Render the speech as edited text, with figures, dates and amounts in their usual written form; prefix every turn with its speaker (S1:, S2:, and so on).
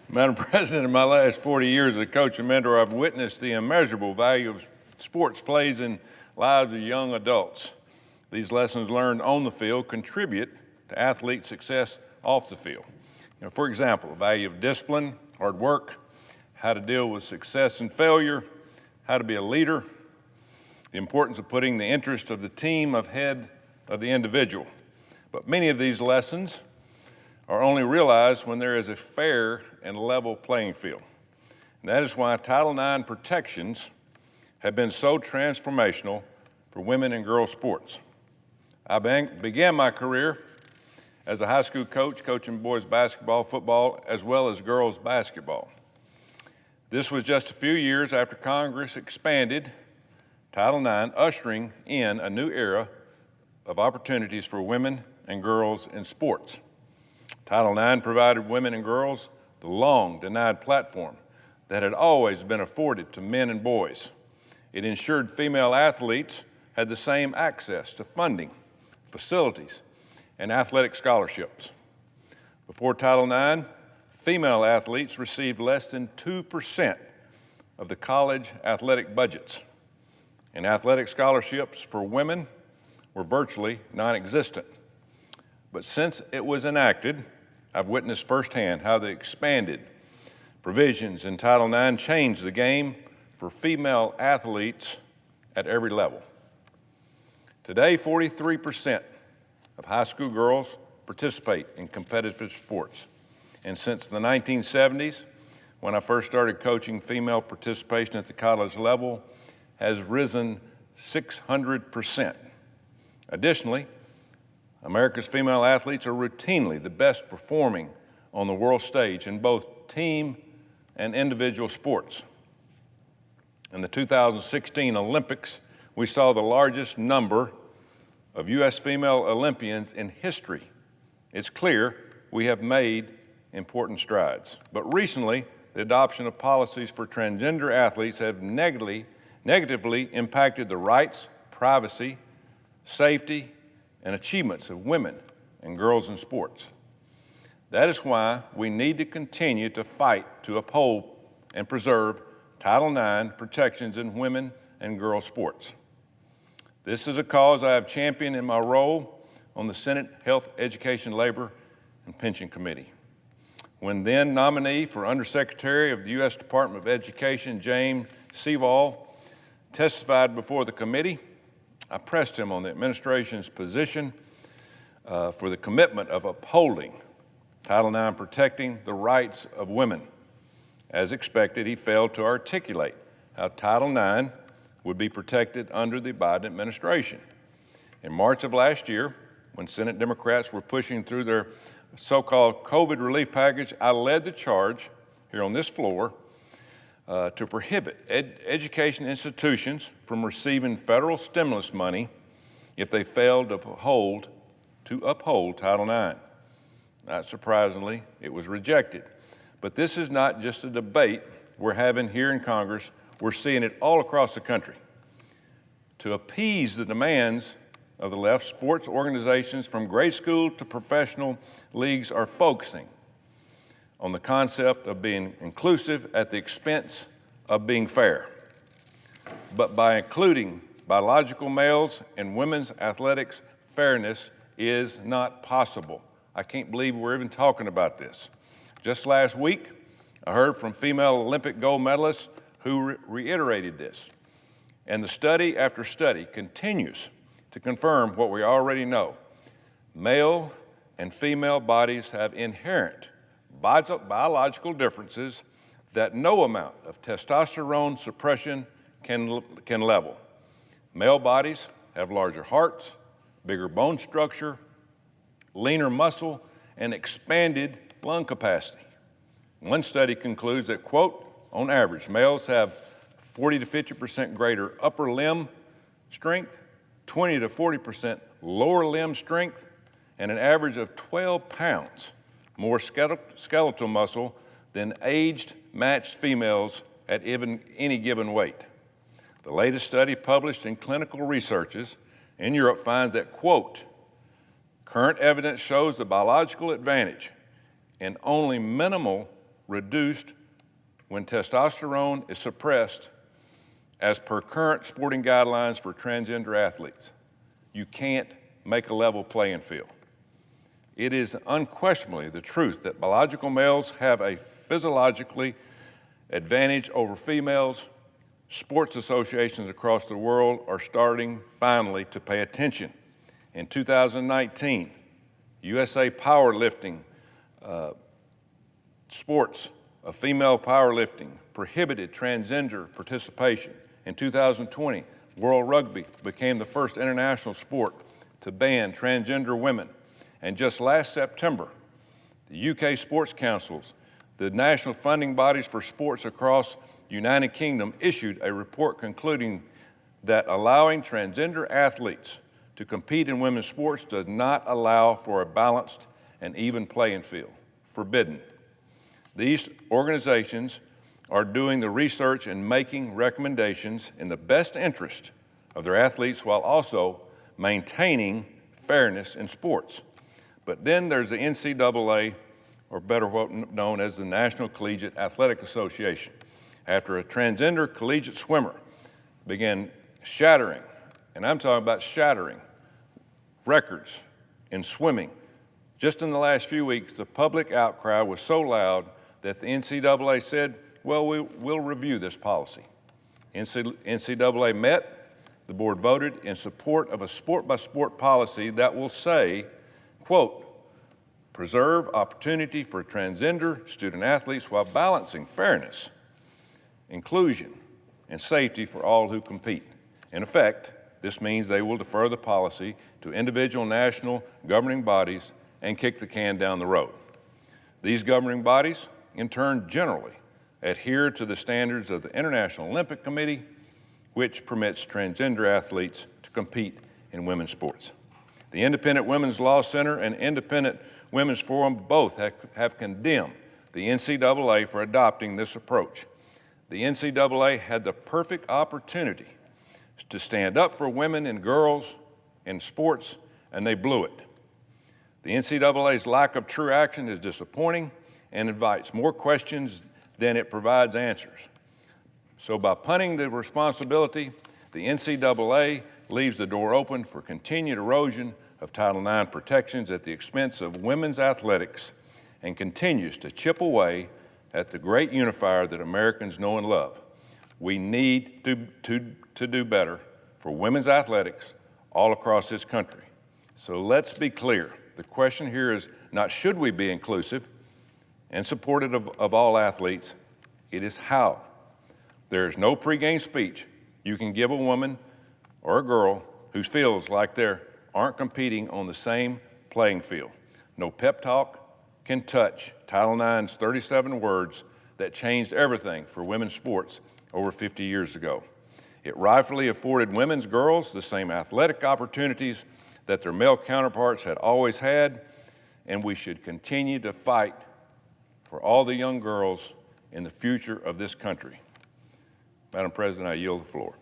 S1: Madam President, in my last 40 years as a coach and mentor, I've witnessed the immeasurable value of sports plays in lives of young adults. These lessons learned on the field contribute to athlete success off the field. For example, the value of discipline, hard work, how to deal with success and failure, how to be a leader, the importance of putting the interest of the team ahead of the individual. But many of these lessons are only realized when there is a fair and level playing field. And that is why Title IX protections have been so transformational for women and girls sports. I began my career as a high school coach, coaching boys basketball, football, as well as girls basketball. This was just a few years after Congress expanded Title IX, ushering in a new era of opportunities for women and girls in sports. Title IX provided women and girls the long-denied platform that had always been afforded to men and boys. It ensured female athletes had the same access to funding, facilities, and athletic scholarships. Before Title IX, female athletes received less than 2% of the college athletic budgets, and athletic scholarships for women were virtually non-existent. But since it was enacted, I've witnessed firsthand how the expanded provisions in Title IX changed the game for female athletes at every level. Today, 43% of high school girls participate in competitive sports. And since the 1970s, when I first started coaching, female participation at the college level has risen 600%. Additionally, America's female athletes are routinely the best performing on the world stage in both team and individual sports. In the 2016 Olympics, we saw the largest number of U.S. female Olympians in history. It's clear we have made important strides. But recently, the adoption of policies for transgender athletes have negatively impacted the rights, privacy, safety, and achievements of women and girls in sports. That is why we need to continue to fight to uphold and preserve Title IX protections in women and girls sports. This is a cause I have championed in my role on the Senate Health, Education, Labor, and Pension Committee. When then nominee for Undersecretary of the U.S. Department of Education, James Seavall, testified before the committee, I pressed him on the administration's position for the commitment of upholding Title IX protecting the rights of women. As expected, he failed to articulate how Title IX would be protected under the Biden administration. In March of last year, when Senate Democrats were pushing through their so-called COVID relief package, I led the charge here on this floor to prohibit education institutions from receiving federal stimulus money if they failed to uphold Title IX. Not surprisingly, it was rejected. But this is not just a debate we're having here in Congress. We're seeing it all across the country. To appease the demands of the left, sports organizations from grade school to professional leagues are focusing on the concept of being inclusive at the expense of being fair. But by including biological males in women's athletics, fairness is not possible. I can't believe we're even talking about this. Just last week, I heard from female Olympic gold medalists who reiterated this. And the study after study continues to confirm what we already know. Male and female bodies have inherent biological differences that no amount of testosterone suppression can level. Male bodies have larger hearts, bigger bone structure, leaner muscle, and expanded lung capacity. One study concludes that, quote, on average, males have 40 to 50% greater upper limb strength, 20 to 40% lower limb strength, and an average of 12 pounds more skeletal muscle than aged matched females at any given weight. The latest study published in Clinical Researches in Europe finds that, quote, current evidence shows the biological advantage and only minimal reduced when testosterone is suppressed as per current sporting guidelines for transgender athletes. You can't make a level playing field. It is unquestionably the truth that biological males have a physiologically advantage over females. Sports associations across the world are starting finally to pay attention. In 2019, USA Powerlifting sports of female powerlifting prohibited transgender participation. In 2020, World Rugby became the first international sport to ban transgender women. And just last September, the UK Sports Councils, the national funding bodies for sports across the United Kingdom, issued a report concluding that allowing transgender athletes to compete in women's sports does not allow for a balanced and even playing field. Forbidden. These organizations are doing the research and making recommendations in the best interest of their athletes while also maintaining fairness in sports. But then there's the NCAA, or better known as the National Collegiate Athletic Association. After a transgender collegiate swimmer began shattering, and I'm talking about shattering, records in swimming, just in the last few weeks, the public outcry was so loud that the NCAA said, well, we'll review this policy. NCAA met, the board voted in support of a sport-by-sport policy that will say, quote, preserve opportunity for transgender student athletes while balancing fairness, inclusion, and safety for all who compete. In effect, this means they will defer the policy to individual national governing bodies and kick the can down the road. These governing bodies, in turn, generally adhere to the standards of the International Olympic Committee, which permits transgender athletes to compete in women's sports. The Independent Women's Law Center and Independent Women's Forum both have condemned the NCAA for adopting this approach. The NCAA had the perfect opportunity to stand up for women and girls in sports, and they blew it. The NCAA's lack of true action is disappointing and invites more questions than it provides answers. So by punting the responsibility, the NCAA leaves the door open for continued erosion of Title IX protections at the expense of women's athletics and continues to chip away at the great unifier that Americans know and love. We need to do better for women's athletics all across this country. So let's be clear. The question here is not should we be inclusive and supportive of all athletes, it is how. There is no pregame speech you can give a woman or a girl who feels like they aren't competing on the same playing field. No pep talk can touch Title IX's 37 words that changed everything for women's sports over 50 years ago. It rightfully afforded women's girls the same athletic opportunities that their male counterparts had always had, and we should continue to fight for all the young girls in the future of this country. Madam President, I yield the floor.